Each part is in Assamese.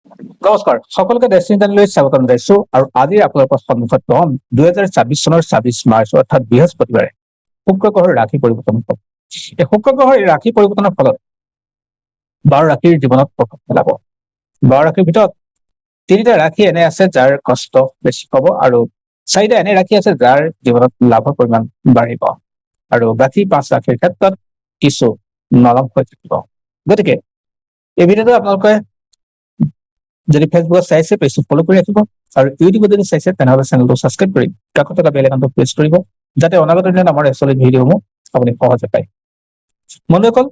নমস্কাৰ, সকলোকে ডেষ্টিনেশ্যনলৈ স্বাগতম জনাইছো আৰু আজি আপোনালোকৰ সন্মুখত হ'ম 2024 চনৰ 26 মাৰ্চ অৰ্থাৎ বৃহস্পতিবাৰে শুক্ৰ গ্ৰহৰ ৰাশি পৰিৱৰ্তন হ'ব। এই শুক্ৰ গ্ৰহৰ ৰাশি পৰিৱৰ্তনৰ ফলত 12 ৰাশিৰ জীৱনত প্ৰভাৱ পেলাব। 12 ৰাশিৰ ভিতৰত 3টা ৰাশি এনে আছে যাৰ কষ্ট বেছি হ'ব আৰু 4টা এনে ৰাশি আছে যাৰ জীৱনত লাভৰ পৰিমাণ বাঢ়িব আৰু বাকী 5 ৰাশিৰ ক্ষেত্ৰত কিছু নৰম হৈ থাকিব। গতিকে এই ভিডিঅ'টো আপোনালোকে যদি ফেচবুকত চাইছে পেজটো ফলো কৰি ৰাখিব আৰু ইউটিউবত যদি চাইছে তেনেহ'লে চেনেলটো ছাবস্ক্ৰাইব কৰি কাষত থকা বেল আইকনটো প্ৰেছ কৰিব যাতে অনাগত দিনত আমাৰ এক্সুৱেলি ভিডিঅ'সমূহ আপুনি সহজে পায়। বন্ধুসকল,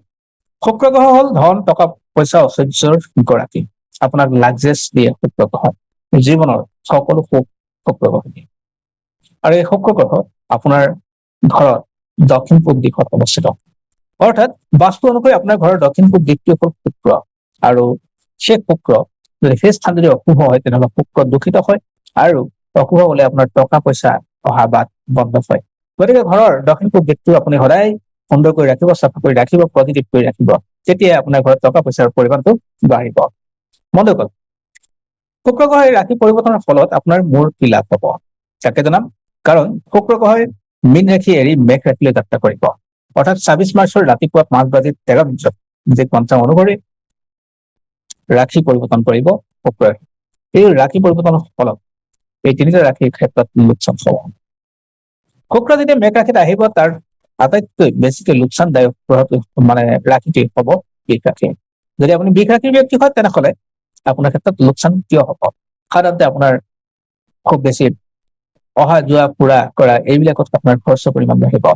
শুক্ৰ গ্ৰহ হ'ল ধন টকা পইচা ঐশ্বৰ্যৰ গৰাকী। আপোনাক লাক্সাৰিয়াছ দিয়ে শুক্ৰ গ্ৰহ, জীৱনৰ সকলো সুখ শুক্ৰ গ্ৰহ দিয়ে। আৰু এই শুক্ৰ গ্ৰহ আপোনাৰ ঘৰত দক্ষিণ পূব দিশত অৱস্থিত, অৰ্থাৎ বাস্তু অনুসৰি আপোনাৰ ঘৰৰ দক্ষিণ পূব দিশটো হ'ল শুক্ৰ আৰু সেই শুক্ৰ যদি সেই স্থান যদি অশুভ হয় তেনেহ'লে শুক্ৰ দূষিত হয় আৰু অশুভ হ'লে আপোনাৰ টকা পইচা অহা বাট বন্ধ হয়। গতিকে ঘৰৰ দক্ষিণ পূব দিশটো আপুনি সদায় সুন্দৰ কৰি ৰাখিব, চাফা কৰি ৰাখিব, পজিটিভ কৰি ৰাখিব, তেতিয়াই আপোনাৰ ঘৰত টকা পইচাৰ পৰিমাণটো বাঢ়িব। বন্ধুসকল, শুক্ৰ গ্ৰহৰ ৰাশি পৰিৱৰ্তনৰ ফলত আপোনাৰ মূৰ কি লাভ হ'ব তাকে জনাম। কাৰণ শুক্ৰ গ্ৰহই মীন ৰাশি এৰি মেঘ ৰাশিলৈ যাত্ৰা কৰিব, অৰ্থাৎ 26 মাৰ্চৰ ৰাতিপুৱা 5:13 যে পঞ্চাংগ অনুসৰি ৰাশি পৰিৱৰ্তন কৰিব শুক্ৰই। এই ৰাশি পৰিৱৰ্তনৰ ফলত এই 3টা ৰাশিৰ ক্ষেত্ৰত লোকচান হ'ব। শুক্ৰ যেতিয়া মেঘ ৰাশিত আহিব তাৰ আটাইতকৈ বেছিকৈ লোকচানদায়ক ৰাশিটি হ'ব বৃষ ৰাশি। যদি আপুনি বৃষ ৰাশিৰ ব্যক্তি হয় তেনেহ'লে আপোনাৰ ক্ষেত্ৰত লোকচান কিয় হ'ব? সাধাৰণতে আপোনাৰ খুব বেছি অহা যোৱা ফুৰা কৰা এইবিলাকত আপোনাৰ খৰচৰ পৰিমাণ বাঢ়িব।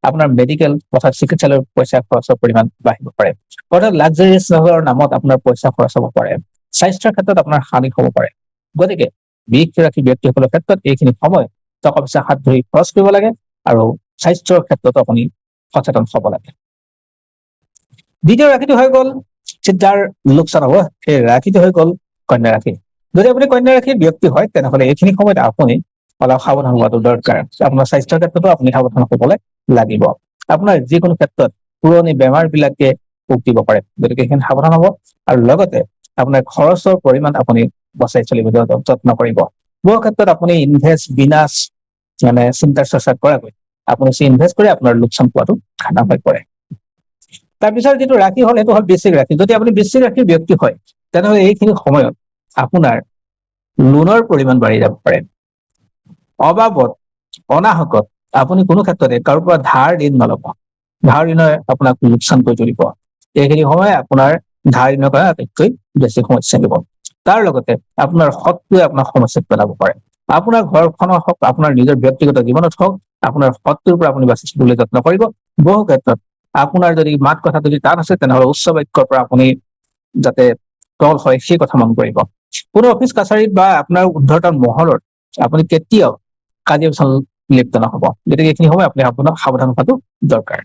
আপোনাৰ মেডিকেল তথা চিকিৎসালয়ৰ পইচা খৰচৰ পৰিমাণ বাঢ়িব পাৰে, অৰ্থাৎ লাক্সাৰিয়াছ নামত আপোনাৰ পইচা খৰচ হ'ব পাৰে। স্বাস্থ্যৰ ক্ষেত্ৰত আপোনাৰ হানি হ'ব পাৰে। গতিকে বৃষ ৰাশি ব্যক্তিসকলৰ ক্ষেত্ৰত এইখিনি সময় টকা পইচা হাত ধৰি খৰচ কৰিব লাগে আৰু স্বাস্থ্যৰ ক্ষেত্ৰত আপুনি সচেতন হ'ব লাগে। দ্বিতীয় ৰাশিটো হৈ গ'ল যাৰ লোকচান হ'ব, সেই ৰাশিটো হৈ গ'ল কন্যা ৰাশি। যদি আপুনি কন্যা ৰাশিৰ ব্যক্তি হয় তেনেহ'লে এইখিনি সময়ত আপুনি অলপ সাৱধান হোৱাটো দৰকাৰ। আপোনাৰ স্বাস্থ্যৰ ক্ষেত্ৰতো আপুনি সাৱধান হ'বলৈ লাগিব। আপোনাৰ যিকোনো ক্ষেত্ৰত পুৰণি বেমাৰ বিলাকে ভোগ দিব পাৰে, গতিকে এইখিনি সাৱধান হ'ব আৰু লগতে আপোনাৰ খৰচৰ পৰিমাণ আপুনি বচাই চলিবলৈ যত্ন কৰিব। বহু ক্ষেত্ৰত আপুনি ইনভেষ্ট বিনা চিন্তা চৰ্চা কৰাকৈ আপুনি ইনভেষ্ট কৰি আপোনাৰ লোকচান পোৱাটো খানা হৈ পৰে। তাৰপিছত যিটো ৰাশি হ'ল সেইটো হ'ল বৃশ্চিক ৰাশি। যদি আপুনি বৃশ্চিক ৰাশিৰ ব্যক্তি হয় তেনেহ'লে এইখিনি সময়ত আপোনাৰ লোনৰ পৰিমাণ বাঢ়ি যাব পাৰে। অবাবত অনাহকত আপুনি কোনো ক্ষেত্ৰতে কাৰোৰ পৰা ধাৰ ঋণ নল'ব। ধাৰ ঋণে আপোনাক লোকচান কৰি তুলিব। এইখিনি সময় আপোনাৰ ধাৰ ঋণৰ কাৰণে আটাইতকৈ বেছি সমস্যা দিব। তাৰ লগতে আপোনাৰ সৎটোৱে আপোনাক সমস্যাত পেলাব পাৰে। আপোনাৰ ঘৰখনৰ হওক, আপোনাৰ নিজৰ ব্যক্তিগত জীৱনত হওক, আপোনাৰ সৎটোৰ পৰা আপুনি বাচি চলিবলৈ যত্ন কৰিব। বহু ক্ষেত্ৰত আপোনাৰ যদি মাত কথা যদি টান আছে তেনেহ'লে উচ্চ বাক্যৰ পৰা আপুনি যাতে তল হয় সেই কথা মন কৰিব। কোনো অফিচ কাছাৰীত বা আপোনাৰ উৰ্ধতন মহলত আপুনি কেতিয়াও কাজিয়া পেচাল লিপ্ত নহ'ব। গতিকে এইখিনি সময় আপুনি আপোনাক সাৱধান হোৱাটো দৰকাৰ।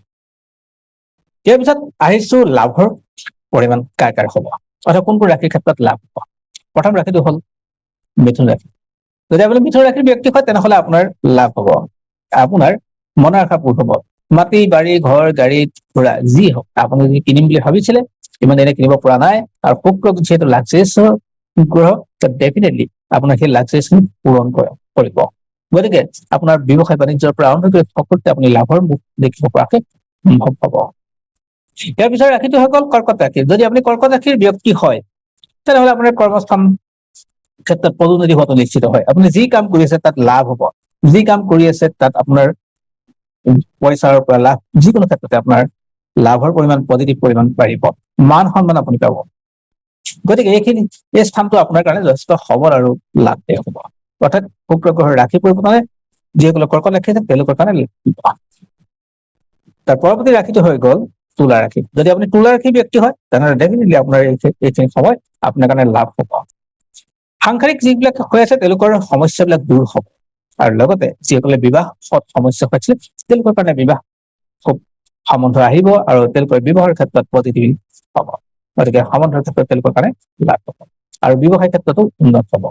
ইয়াৰ পিছত আহিছো লাভৰ পৰিমাণ কাৰ কাৰ হ'ব, অৰ্থাৎ কোনবোৰ ৰাশিৰ ক্ষেত্ৰত লাভ হ'ব। প্ৰথম ৰাশিটো হ'ল মিথুন ৰাশি। যদি আপুনি মিথুন ৰাশিৰ ব্যক্তি হয় তেনেহ'লে আপোনাৰ লাভ হ'ব। আপোনাৰ মনৰ আশা পূৰ হ'ব। মাটি বাৰী ঘৰ গাড়ী ঘোঁৰা যি হওক আপুনি যদি কিনিম বুলি ভাবিছিলে ইমান দিনে কিনিব পৰা নাই আৰু শুক্ৰ যিহেতু লাক্সাৰিয়াছৰ গ্ৰহ, ডেফিনেটলি আপোনাৰ সেই লাক্সাৰিয়াছখিনি পূৰণ কৰিব। গতিকে আপোনাৰ ব্যৱসায় বাণিজ্যৰ পৰা আৰম্ভ কৰি সকলোতে আপুনি লাভৰ মুখ দেখিব পৰাকৈ সম্ভৱ হ'ব। ইয়াৰ পিছত ৰাশিটো হৈ গ'ল কৰ্কট ৰাশি। যদি আপুনি কৰ্কট ৰাশিৰ ব্যক্তি হয় তেনেহ'লে আপোনাৰ কৰ্মস্থান ক্ষেত্ৰত পদোন্নতি হোৱাটো নিশ্চিত হয়। আপুনি যি কাম কৰি আছে তাত লাভ হ'ব। যি কাম কৰি আছে তাত আপোনাৰ পইচাৰ পৰা লাভ, যিকোনো ক্ষেত্ৰতে আপোনাৰ লাভৰ পৰিমাণ পজিটিভ পৰিমাণ বাঢ়িব, মান সন্মান আপুনি পাব। গতিকে এই স্থানটো আপোনাৰ কাৰণে যথেষ্ট সবল আৰু লাভদায়ক হ'ব। অৰ্থাৎ শুক্ৰ গ্ৰহৰ ৰাশি পৰিৱৰ্তনে যিসকলে কৰ্কট ৰাশি আছে তেওঁলোকৰ কাৰণে তাৰ পৰৱৰ্তী ৰাশিটো হৈ গ'ল তুলা ৰাশি। যদি আপুনি তুলা ৰাশিৰ ব্যক্তি হয় তেনেহ'লে ডেফিনেটলি আপোনাৰ এইখিনি সময় আপোনাৰ কাৰণে লাভ হ'ব। সাংসাৰিক যিবিলাক হৈ আছে তেওঁলোকৰ সমস্যাবিলাক দূৰ হ'ব আৰু লগতে যিসকলে বিবাহ সমস্যা হৈছিল তেওঁলোকৰ কাৰণে বিবাহ খুব সম্বন্ধ আহিব আৰু তেওঁলোকৰ বিবাহৰ ক্ষেত্ৰত পজিটিভ হ'ব। গতিকে সম্বন্ধৰ ক্ষেত্ৰত তেওঁলোকৰ কাৰণে লাভ হ'ব আৰু ব্যৱসায় ক্ষেত্ৰতো উন্নত হ'ব।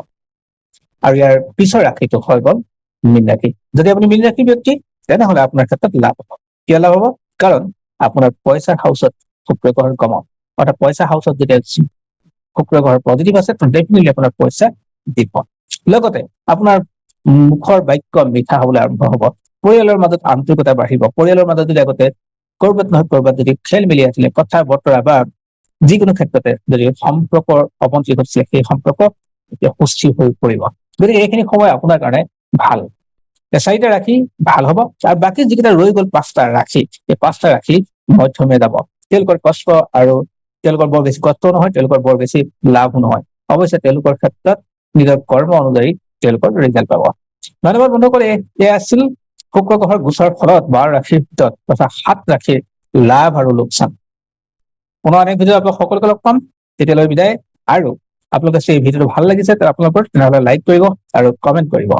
আৰু ইয়াৰ পিছৰ ৰাশিটো হৈ গ'ল মীন ৰাশি। যদি আপুনি মীন ৰাশিৰ ব্যক্তি তেনেহ'লে আপোনাৰ ক্ষেত্ৰত লাভ হ'ব। কিয় লাভ হ'ব? কাৰণ আপোনাৰ পইচাৰ হাউচত শুক্ৰ গ্ৰহৰ গমন, অৰ্থাৎ পইচা হাউচত যেতিয়া শুক্ৰ গ্ৰহৰ পজিটিভ আছে, ডেফিনেটলি আপোনাৰ পইচা দিব। লগতে আপোনাৰ মুখৰ বাক্য মিঠা হবলৈ আৰম্ভ হ'ব, পৰিয়ালৰ মাজত আন্তৰিকতা বাঢ়িব। পৰিয়ালৰ মাজত যদি আগতে কৰবাত নহয় কৰবাত যদি খেল মেলি আছিলে, কথা বতৰা বা যিকোনো ক্ষেত্ৰতে যদি সম্পৰ্কৰ অৱনতি ঘটিছিলে, সেই সম্পৰ্ক এতিয়া সুস্থিৰ হৈ পৰিব। গতিকে এইখিনি সময় আপোনাৰ কাৰণে ভাল। 4টা ৰাশি ভাল হ'ব। আৰু বাকী যিকেইটা ৰৈ গ'ল 5টা ৰাশি, এই 5টা ৰাশি মধ্যমে যাব। তেওঁলোকৰ কষ্ট আৰু তেওঁলোকৰ বৰ বেছি কষ্টও নহয়, তেওঁলোকৰ বৰ বেছি লাভো নহয়। অৱশ্যে তেওঁলোকৰ ক্ষেত্ৰত নিজৰ কৰ্ম অনুযায়ী তেওঁলোকৰ ৰিজাল্ট পাব। ধন্যবাদ বন্ধুসকল। এয়া আছিল শুক্ৰ গ্ৰহৰ গোচৰ ফলত 12 ৰাশিৰ ভিতৰত তথা 7 ৰাশিৰ লাভ আৰু লোকচান। পুনৰ অনেক ভিডিঅ আপোনালোক সকলোকে লগ পাম, তেতিয়ালৈ বিদায়। আৰু আপোনালোকে এই ভিডিঅ'টো ভাল লাগিছে আপোনালোকৰ, তেনেহ'লে লাইক কৰিব আৰু কমেণ্ট কৰিব।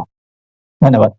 ধন্যবাদ।